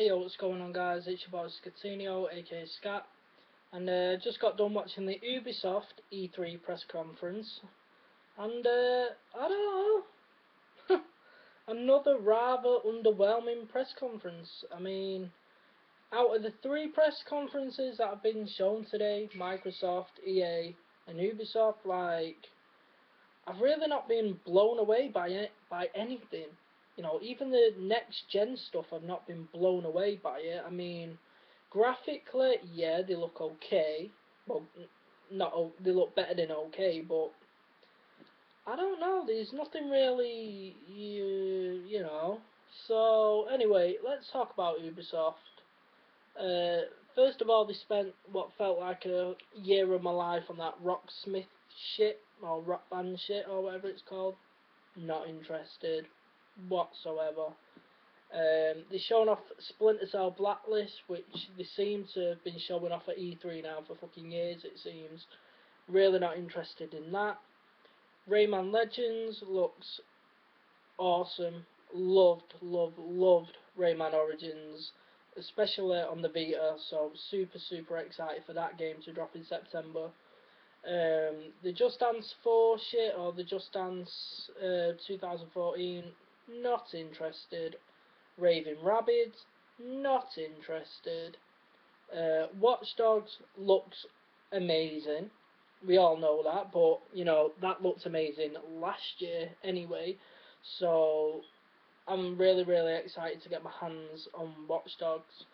Hey yo, what's going on guys, it's your boy Scatino, aka Scat, and just got done watching the Ubisoft E3 press conference, and I don't know, another rather underwhelming press conference. I mean, out of the three press conferences that have been shown today, Microsoft, EA, and Ubisoft, I've really not been blown away by anything. You know, even the next gen stuff, I've not been blown away by it. I mean, graphically, yeah, they look okay. Well, they look better than okay, but I don't know. There's nothing really, you know. So anyway, let's talk about Ubisoft. First of all, they spent what felt like a year of my life on that Rocksmith shit, or Rock Band shit, or whatever it's called. Not interested whatsoever. They're showing off Splinter Cell Blacklist, which they seem to have been showing off at E3 now for fucking years, it seems. Really not interested in that. Rayman Legends looks awesome. Loved Rayman Origins, especially on the Vita, so super excited for that game to drop in September. The Just Dance 4 shit, or the Just Dance 2014, not interested. Raving Rabbids, not interested. Watch Dogs looks amazing. We all know that, but you know that looked amazing last year anyway. So I'm really excited to get my hands on Watch Dogs.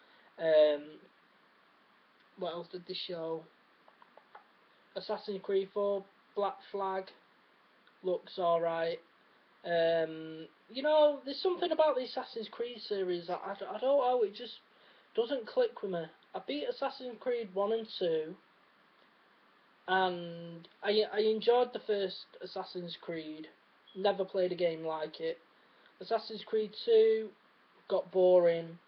Um, what else did they show? Assassin's Creed 4 Black Flag looks alright. You know, there's something about the Assassin's Creed series that I don't know, it just doesn't click with me. I beat Assassin's Creed 1 and 2, and I enjoyed the first Assassin's Creed. Never played a game like it. Assassin's Creed 2 got boring.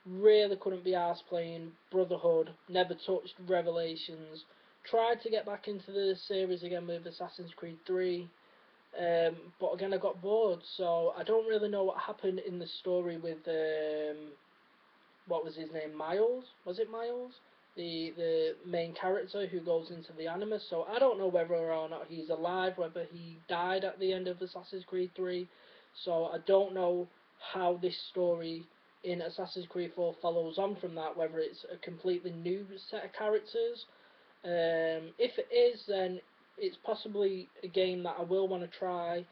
Really couldn't be arsed playing Brotherhood. Never touched Revelations. Tried to get back into the series again with Assassin's Creed 3. But again, I got bored, so I don't really know what happened in the story with what was his name, Miles? Was it Miles? The main character who goes into the Animus. So I don't know whether or not he's alive, whether he died at the end of Assassin's Creed 3. So I don't know how this story in Assassin's Creed 4 follows on from that, whether it's a completely new set of characters. If it is, then it's possibly a game that I will want to try,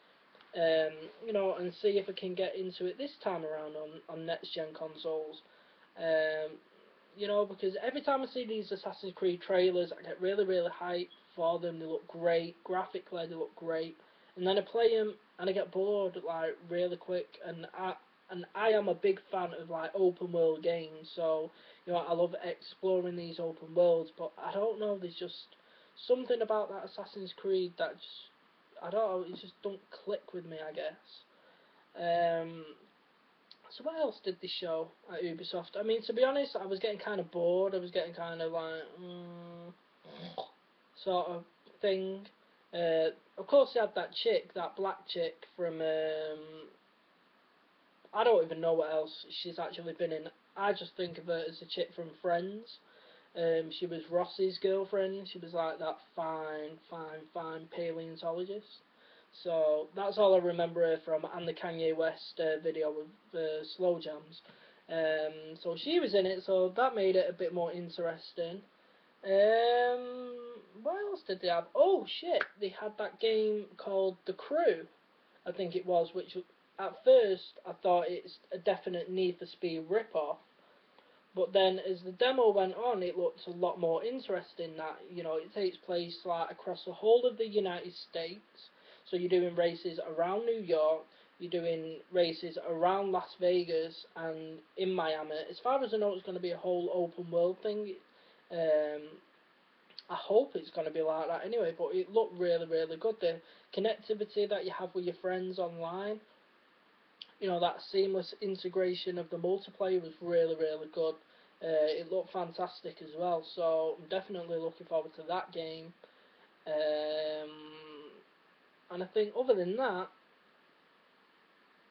you know, and see if I can get into it this time around on next gen consoles. Um, you know, because every time I see these Assassin's Creed trailers, I get really hyped for them. They look great, graphically they look great, and then I play them and I get bored like really quick. And I am a big fan of like open world games, so you know I love exploring these open worlds. But I don't know, there's just something about that Assassin's Creed that just, I don't know, it just don't click with me, I guess. Um, so what else did they show at Ubisoft? I mean, to be honest, I was getting kind of bored. I was getting kind of like, sort of thing. Of course, they had that chick, that black chick from, I don't even know what else she's actually been in. I just think of her as a chick from Friends. She was Ross's girlfriend. She was like that fine paleontologist. So that's all I remember her from, and the Kanye West video with Slow Jams. So she was in it, so that made it a bit more interesting. What else did they have? Oh shit, they had that game called The Crew, I think it was, which at first I thought it's a definite Need for Speed rip-off. But then, as the demo went on, it looked a lot more interesting. That, you know, it takes place like across the whole of the United States. So you're doing races around New York, you're doing races around Las Vegas, and in Miami. As far as I know, it's going to be a whole open world thing. I hope it's going to be like that anyway. But it looked really good. The connectivity that you have with your friends online, you know, that seamless integration of the multiplayer was really good. It looked fantastic as well, so I'm definitely looking forward to that game. And I think other than that,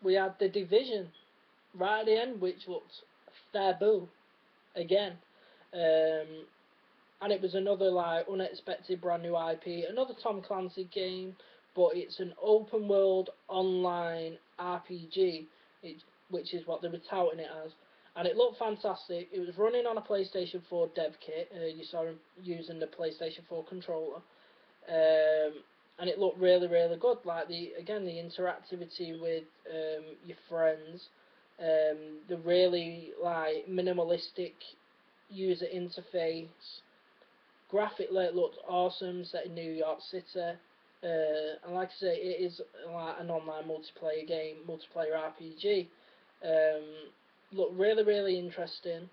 we had The Division right at the end, which looked Fabu again. Um, and it was another like unexpected brand new IP, another Tom Clancy game, but it's an open world online RPG, which is what they were touting it as, and it looked fantastic. It was running on a PlayStation 4 dev kit. You saw him using the PlayStation 4 controller, and it looked really really good. Like the interactivity with your friends, the really like minimalistic user interface. Graphically, it looked awesome, set in New York City. And like I say, it is like an online multiplayer game, multiplayer RPG. Um, looked really, really interesting.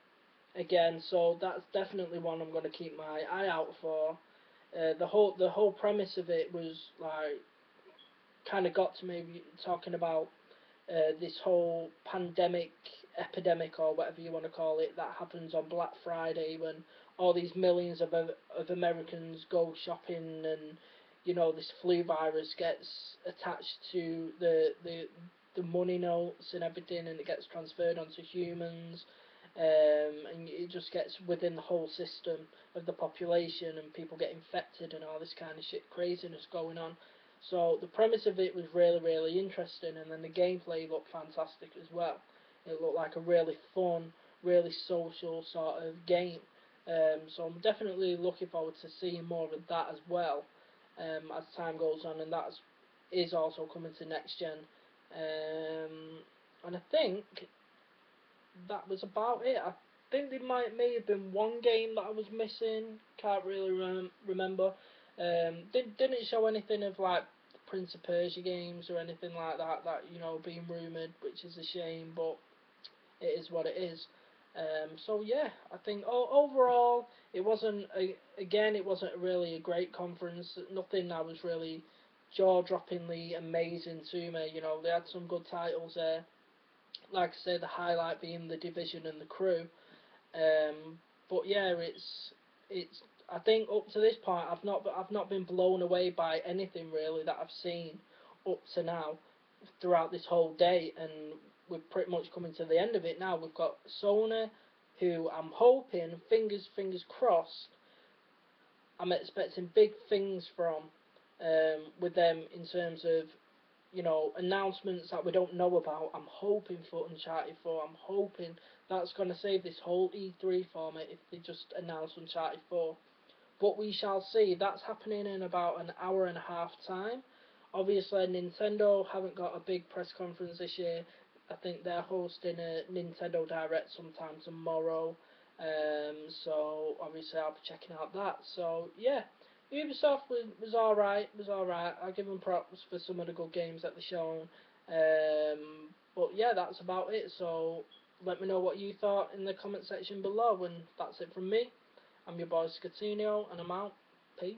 Again, so that's definitely one I'm going to keep my eye out for. The whole premise of it was like kind of got to me talking about this whole pandemic, epidemic, or whatever you want to call it, that happens on Black Friday when all these millions of Americans go shopping, and this flu virus gets attached to the money notes and everything, and it gets transferred onto humans. And it just gets within the whole system of the population, and people get infected, and all this kind of shit craziness going on. So the premise of it was really, really interesting, and then the gameplay looked fantastic as well. It looked like a really fun, really social sort of game. So I'm definitely looking forward to seeing more of that as well, as time goes on, and that is also coming to next gen. And I think that was about it. I think there may have been one game that I was missing. Can't really remember. Didn't show anything of like the Prince of Persia games or anything like that being rumored, which is a shame, but it is what it is. So yeah, I think overall it wasn't really a great conference. Nothing that was really jaw-droppingly amazing to me. They had some good titles there, like I say, the highlight being the Division and the Crew. But yeah, it's. I think up to this point, I've not been blown away by anything really that I've seen up to now throughout this whole day, and we're pretty much coming to the end of it now. We've got Sony, who I'm hoping, fingers crossed, I'm expecting big things from with them in terms of announcements that we don't know about. I'm hoping for Uncharted 4. I'm hoping that's going to save this whole E3 for me if they just announce Uncharted 4. But we shall see. That's happening in about an hour and a half time. Obviously, Nintendo haven't got a big press conference this year. I think they're hosting a Nintendo Direct sometime tomorrow. So obviously I'll be checking out that. So yeah, Ubisoft was alright. Was alright. I'll give them props for some of the good games that they shown. But yeah, that's about it. So let me know what you thought in the comment section below. And that's it from me. I'm your boy Scatinio, and I'm out. Peace.